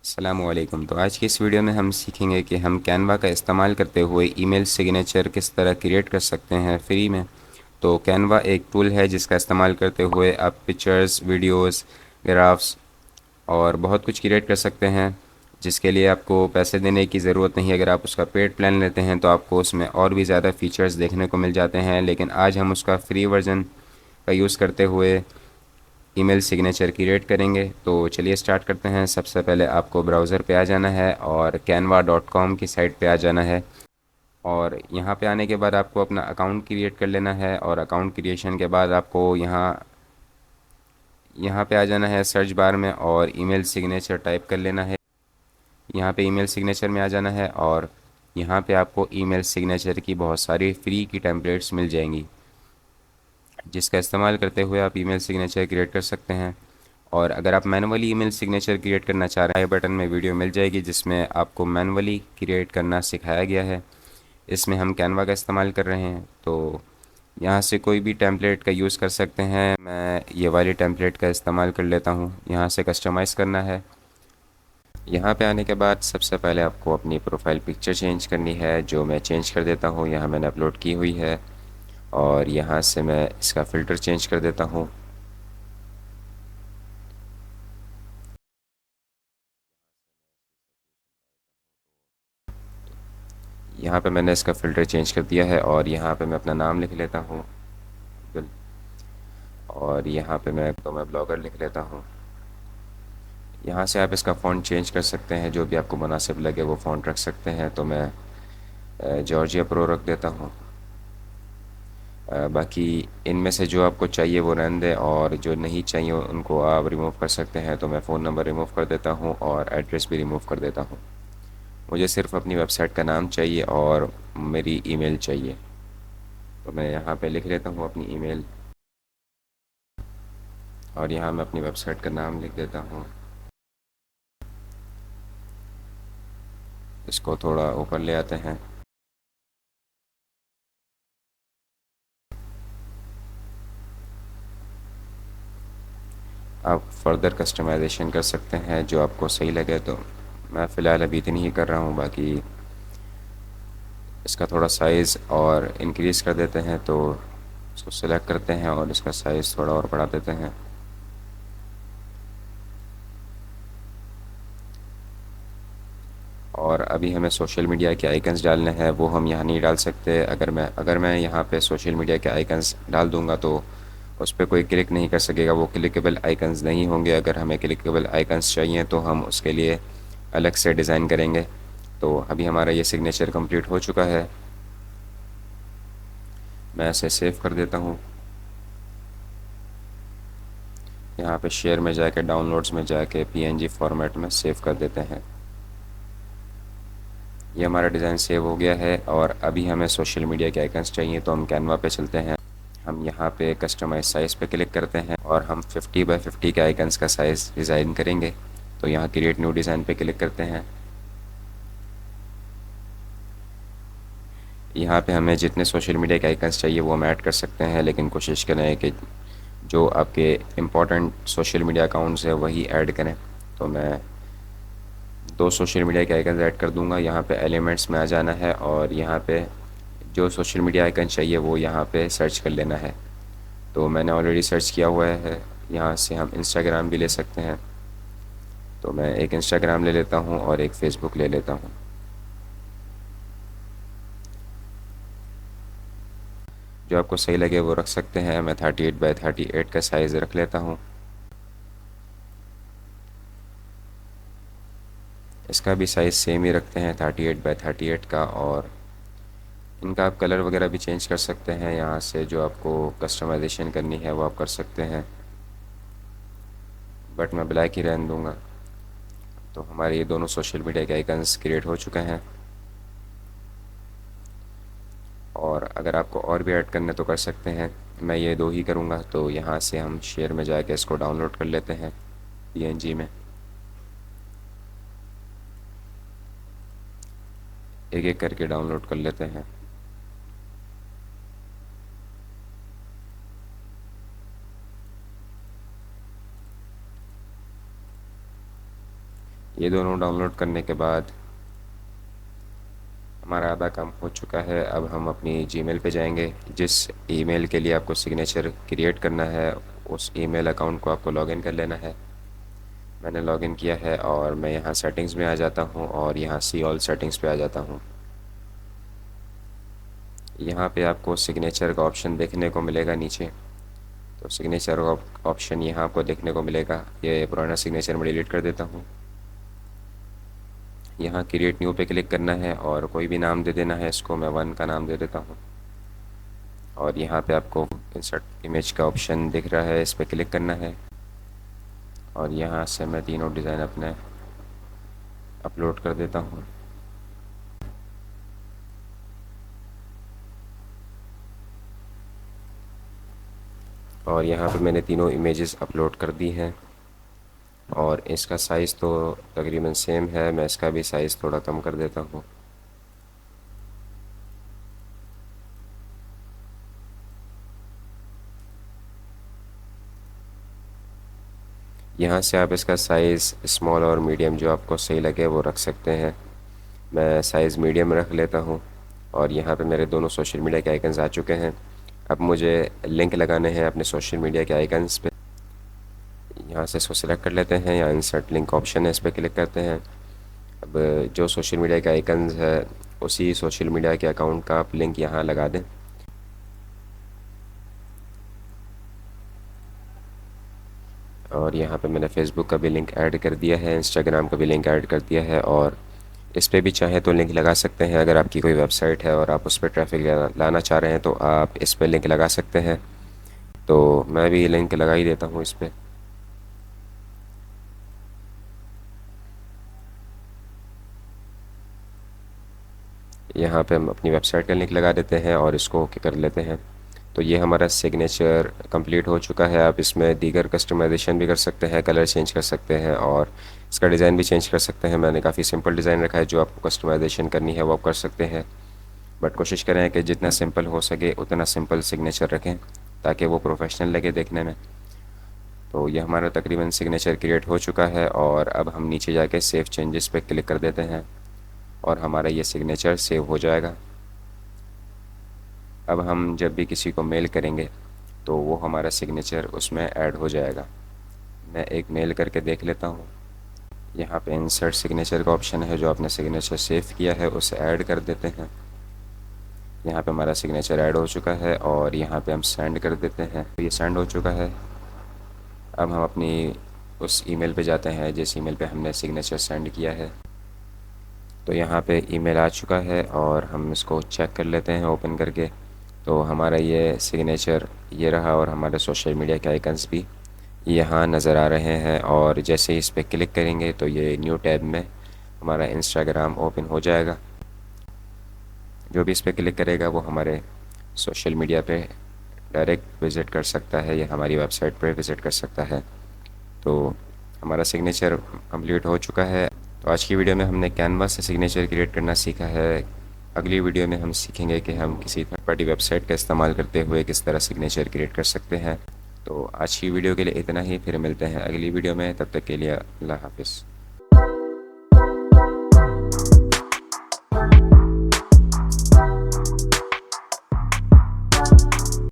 अस्सलामुअलैकुम। तो आज की इस वीडियो में हम सीखेंगे कि हम कैनवा का इस्तेमाल करते हुए ईमेल सिग्नेचर किस तरह क्रिएट कर सकते हैं फ्री में। तो कैनवा एक टूल है जिसका इस्तेमाल करते हुए आप पिक्चर्स, वीडियोस, ग्राफ्स और बहुत कुछ क्रिएट कर सकते हैं, जिसके लिए आपको पैसे देने की ज़रूरत नहीं। अगर आप उसका पेड प्लान लेते हैं तो आपको उसमें और भी ज़्यादा फीचर्स देखने को मिल जाते हैं, लेकिन आज हम उसका फ्री वर्जन का यूज़ करते हुए ईमेल सिग्नेचर क्रिएट करेंगे। तो चलिए स्टार्ट करते हैं। सबसे पहले आपको ब्राउज़र पे आ जाना है और canva.com की साइट पे आ जाना है। और यहाँ पे आने के बाद आपको अपना अकाउंट क्रिएट कर लेना है और अकाउंट क्रिएशन के बाद आपको यहाँ यहाँ पे आ जाना है सर्च बार में और ईमेल सिग्नेचर टाइप कर लेना है। यहाँ पे ईमेल सिग्नेचर में आ जाना है और यहाँ पे आपको ईमेल सिग्नेचर की बहुत सारी फ्री की टेम्पलेट्स मिल जाएंगी, जिसका इस्तेमाल करते हुए आप ईमेल सिग्नेचर क्रिएट कर सकते हैं। और अगर आप मैनुअली ईमेल सिग्नेचर क्रिएट करना चाह रहे हैं, आई बटन में वीडियो मिल जाएगी जिसमें आपको मैनुअली क्रिएट करना सिखाया गया है। इसमें हम कैनवा का इस्तेमाल कर रहे हैं, तो यहाँ से कोई भी टेम्पलेट का यूज़ कर सकते हैं। मैं ये वाली टेम्पलेट का इस्तेमाल कर लेता हूँ। यहाँ से कस्टमाइज़ करना है। यहाँ पे आने के बाद सबसे पहले आपको अपनी प्रोफाइल पिक्चर चेंज करनी है, जो मैं चेंज कर देता हूँ। यहाँ मैंने अपलोड की हुई है और यहाँ से मैं इसका फ़िल्टर चेंज कर देता हूँ। यहाँ पे मैंने इसका फ़िल्टर चेंज कर दिया है और यहाँ पे मैं अपना नाम लिख लेता हूँ बिल। और यहाँ पे मैं ब्लॉगर लिख लेता हूँ। यहाँ से आप इसका फ़ॉन्ट चेंज कर सकते हैं, जो भी आपको मुनासिब लगे वो फ़ॉन्ट रख सकते हैं। तो मैं जॉर्जिया प्रो रख देता हूँ। बाकी इनमें से जो आपको चाहिए वो रहने दें और जो नहीं चाहिए उनको आप रिमूव कर सकते हैं। तो मैं फ़ोन नंबर रिमूव कर देता हूँ और एड्रेस भी रिमूव कर देता हूँ। मुझे सिर्फ़ अपनी वेबसाइट का नाम चाहिए और मेरी ईमेल चाहिए। तो मैं यहाँ पे लिख लेता हूँ अपनी ईमेल और यहाँ मैं अपनी वेबसाइट का नाम लिख देता हूँ। इसको थोड़ा ऊपर ले आते हैं। आप फर्दर कस्टमाइजेशन कर सकते हैं जो आपको सही लगे। तो मैं फ़िलहाल अभी इतनी ही कर रहा हूँ। बाकी इसका थोड़ा साइज़ और इंक्रीज़ कर देते हैं। तो इसको सेलेक्ट करते हैं और इसका साइज़ थोड़ा और बढ़ा देते हैं। और अभी हमें सोशल मीडिया के आइकन्स डालने हैं, वो हम यहाँ नहीं डाल सकते। अगर मैं यहाँ पे सोशल मीडिया के आइकन्स डाल दूँगा तो उस पर कोई क्लिक नहीं कर सकेगा, वो क्लिकेबल आइकन्स नहीं होंगे। अगर हमें क्लिकेबल आइकन्स चाहिए तो हम उसके लिए अलग से डिज़ाइन करेंगे। तो अभी हमारा ये सिग्नेचर कंप्लीट हो चुका है। मैं इसे सेव कर देता हूँ। यहाँ पे शेयर में जाके, डाउनलोड्स में जाके पीएनजी फॉर्मेट में सेव कर देते हैं। ये हमारा डिज़ाइन सेव हो गया है और अभी हमें सोशल मीडिया के आइकन्स चाहिए, तो हम कैनवा पे चलते हैं। हम यहाँ पे कस्टमाइज साइज़ पे क्लिक करते हैं और हम 50 बाय 50 के आइकन्स का साइज़ डिज़ाइन करेंगे। तो यहाँ क्रिएट न्यू डिज़ाइन पे क्लिक करते हैं। यहाँ पे हमें जितने सोशल मीडिया के आइकन्स चाहिए वो हम ऐड कर सकते हैं, लेकिन कोशिश करें कि जो आपके इम्पोर्टेंट सोशल मीडिया अकाउंट्स है वही ऐड करें। तो मैं 2 सोशल मीडिया के आइकन्स ऐड कर दूंगा। यहाँ पे एलिमेंट्स में आ जाना है और यहाँ पे जो सोशल मीडिया आइकन चाहिए वो यहाँ पे सर्च कर लेना है। तो मैंने ऑलरेडी सर्च किया हुआ है। यहाँ से हम इंस्टाग्राम भी ले सकते हैं। तो मैं एक इंस्टाग्राम ले लेता हूँ और एक फ़ेसबुक ले लेता हूँ। जो आपको सही लगे वो रख सकते हैं। मैं 38 बाय 38 का साइज़ रख लेता हूँ। इसका भी साइज़ सेम ही रखते हैं, 38 बाय 38 का। और इनका आप कलर वगैरह भी चेंज कर सकते हैं। यहाँ से जो आपको कस्टमाइजेशन करनी है वो आप कर सकते हैं, बट मैं ब्लैक ही रहने दूँगा। तो हमारे ये दोनों सोशल मीडिया के आइकन्स क्रिएट हो चुके हैं। और अगर आपको और भी ऐड करने तो कर सकते हैं। मैं ये 2 ही करूँगा। तो यहाँ से हम शेयर में जाके इसको डाउनलोड कर लेते हैं पीएनजी में। एक एक करके डाउनलोड कर लेते हैं। ये दोनों डाउनलोड करने के बाद हमारा आधा काम हो चुका है। अब हम अपनी जीमेल पे जाएंगे। जिस ईमेल के लिए आपको सिग्नेचर क्रिएट करना है उस ईमेल अकाउंट को आपको लॉगिन कर लेना है। मैंने लॉगिन किया है और मैं यहाँ सेटिंग्स में आ जाता हूँ और यहाँ सी ऑल सेटिंग्स पे आ जाता हूँ। यहाँ पे आपको सिग्नेचर का ऑप्शन देखने को मिलेगा नीचे। तो सिग्नेचर का ऑप्शन यहाँ आपको देखने को मिलेगा। ये पुराना सिग्नेचर मैं डिलीट कर देता हूँ। यहाँ क्रिएट न्यू पे क्लिक करना है और कोई भी नाम दे देना है। इसको मैं 1 का नाम दे देता हूँ। और यहाँ पे आपको इंसर्ट इमेज का ऑप्शन दिख रहा है, इस पर क्लिक करना है और यहाँ से मैं तीनों डिज़ाइन अपने अपलोड कर देता हूँ। और यहाँ पे मैंने तीनों इमेजेस अपलोड कर दी हैं और इसका साइज़ तो तकरीबन सेम है। मैं इसका भी साइज़ थोड़ा कम कर देता हूँ। यहाँ से आप इसका साइज़ स्मॉल और मीडियम जो आपको सही लगे वो रख सकते हैं। मैं साइज़ मीडियम रख लेता हूँ। और यहाँ पे मेरे दोनों सोशल मीडिया के आइकन्स आ चुके हैं। अब मुझे लिंक लगाने हैं अपने सोशल मीडिया के आइकन्स पे। यहाँ से इसको सिलेक्ट कर लेते हैं, या इंसर्ट लिंक ऑप्शन है, इस पर क्लिक करते हैं। अब जो सोशल मीडिया के आइकन्स है उसी सोशल मीडिया के अकाउंट का आप लिंक यहाँ लगा दें। और यहाँ पे मैंने फ़ेसबुक का भी लिंक ऐड कर दिया है, इंस्टाग्राम का भी लिंक ऐड कर दिया है। और इस पे भी चाहें तो लिंक लगा सकते हैं। अगर आपकी कोई वेबसाइट है और आप उस पर ट्रैफिक लाना चाह रहे हैं तो आप इस पे लिंक लगा सकते हैं। तो मैं भी लिंक लगा ही देता हूँ इस पर। यहाँ पे हम अपनी वेबसाइट का लिंक लगा देते हैं और इसको ओके कर लेते हैं। तो ये हमारा सिग्नेचर कंप्लीट हो चुका है। आप इसमें दीगर कस्टमाइजेशन भी कर सकते हैं, कलर चेंज कर सकते हैं और इसका डिज़ाइन भी चेंज कर सकते हैं। मैंने काफ़ी सिंपल डिज़ाइन रखा है, जो आपको कस्टमाइजेशन करनी है वो आप कर सकते हैं। बट कोशिश करें कि जितना सिंपल हो सके उतना सिंपल सिग्नेचर रखें ताकि वो प्रोफेशनल लगे देखने में। तो ये हमारा तकरीबन सिग्नेचर क्रिएट हो चुका है और अब हम नीचे जाके सेव चेंजेस पे क्लिक कर देते हैं और हमारा ये सिग्नेचर सेव हो जाएगा। अब हम जब भी किसी को मेल करेंगे तो वो हमारा सिग्नेचर उसमें ऐड हो जाएगा। मैं एक मेल करके देख लेता हूँ। यहाँ पे इंसर्ट सिग्नेचर का ऑप्शन है, जो आपने सिग्नेचर सेव किया है उसे ऐड कर देते हैं। यहाँ पे हमारा सिग्नेचर ऐड हो चुका है और यहाँ पे हम सेंड कर देते हैं। तो ये सेंड हो चुका है। अब हम अपनी उस ईमेल पे जाते हैं जिस ईमेल पे हमने सिग्नेचर सेंड किया है। तो यहाँ पे ईमेल आ चुका है और हम इसको चेक कर लेते हैं ओपन करके। तो हमारा ये सिग्नेचर ये रहा और हमारे सोशल मीडिया के आइकन्स भी यहाँ नज़र आ रहे हैं। और जैसे ही इस पर क्लिक करेंगे तो ये न्यू टैब में हमारा इंस्टाग्राम ओपन हो जाएगा। जो भी इस पर क्लिक करेगा वो हमारे सोशल मीडिया पे डायरेक्ट विज़िट कर सकता है या हमारी वेबसाइट पर विज़िट कर सकता है। तो हमारा सिग्नेचर कंप्लीट हो चुका है। तो आज की वीडियो में हमने कैनवा से सिग्नेचर क्रिएट करना सीखा है। अगली वीडियो में हम सीखेंगे कि हम किसी थर्ड पार्टी वेबसाइट का इस्तेमाल करते हुए किस तरह सिग्नेचर क्रिएट कर सकते हैं। तो आज की वीडियो के लिए इतना ही, फिर मिलते हैं अगली वीडियो में। तब तक के लिए अल्लाह हाफ़िज़।